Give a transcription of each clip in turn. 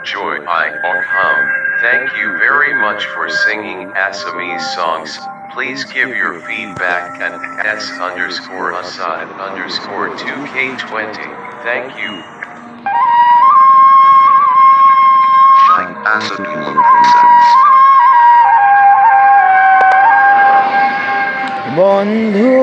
Joy I Okham. Thank you very much for singing Assamese songs. Please give your feedback at s_asad_2k20. Thank you. Shine Asad Kumar presents. বন্ধু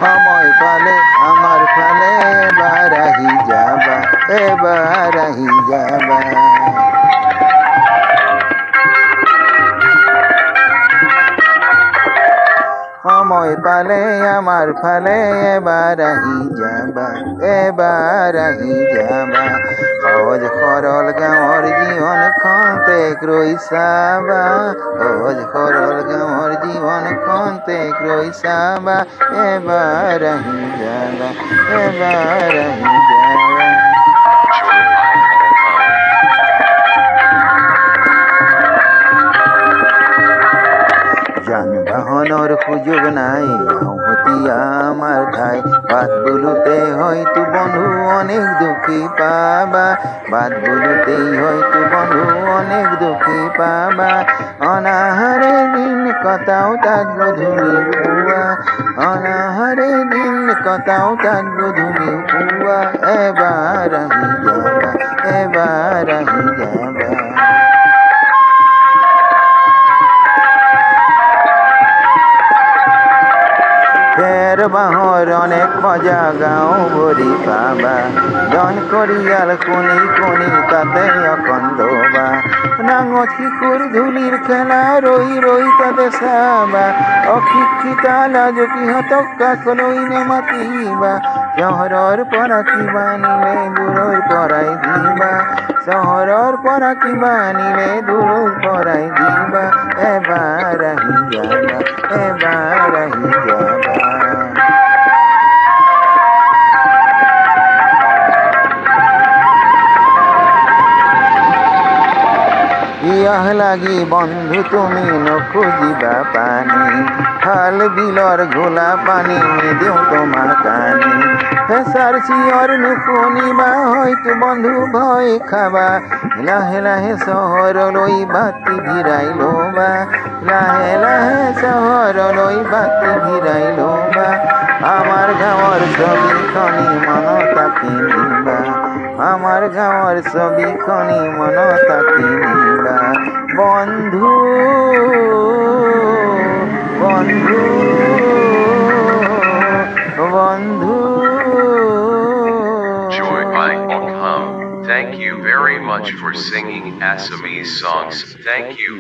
সময় পালে আমার ফালে এবার আহি যাবা, এবার আহি যাবা। সময় পালে আমার ফালে এবার আহি যাবা, এবার আহি যাবা। সহজ সরল গাঁৱৰ জীৱনখন তেক ৰৈ চাবা, সহজ সৰল গাঁৱৰ জীৱনখন তেক ৰৈ চাবা, এবাৰ আহি যাবা, এবাৰ আহি যাবা। Joy I Okham. যান বাহনৰ সুযোগ নাই আউহতীয়া আমাৰ ঠাই, বাট বোলোতে হয়তো বন্ধু অনেক দুখী পাবা, বাট বোলোতেই হয়তো বন্ধু অনেক দুখী পাবা। অনাহাৰে দিন কটাও তাত গধূলি পুৱা, অনাহাৰে দিন কটাও তাত গধূলি পুৱা, এবাৰ আহি যাবা, এবাৰ আহি যাবা। খেৰ বাঁহৰ অনেক মজা গাঁও ভৰি পাবা, জন কৰিয়াল কণী কণী তাতে অকন্দবা, ডাঙৰ শিশুৰ ধূলিৰ খেলা ৰৈ ৰৈ তাতে চাবা, অশিক্ষিতা লাজুকীহঁতক কাষলৈ নেমাতিবা, চহৰৰ পৰা কিবা নিলে দূৰৰ পৰাই দিবা, চহৰৰ পৰা কিবা নিলে দূৰৰ পৰাই দিবা, এবাৰ আহি যাবা, এবাৰ আহি যাবা। ইয়াহ লাগি বন্ধু তুমি নখুজিবা পানী, খাল বিলৰ ঘোলা পানী নিদিওঁ তোমাক কানি, হেঁচাৰ চিঞৰ নুশুনিবা হয়তো বন্ধু ভয় খাবা, লাহে লাহে চহৰলৈ বাতি ভিৰাই ল'বা, লাহে লাহে চহৰলৈ বাতি ভিৰাই ল'বা। আমাৰ গাঁৱৰ ছবিখনি মনত কিনিবা, আমাৰ গাঁৱৰ ছবিখনি মনত কিনিবা। বন্ধু বন্ধু বন্ধু। Joy I Okham. Thank you very much for singing Assamese songs. Thank you.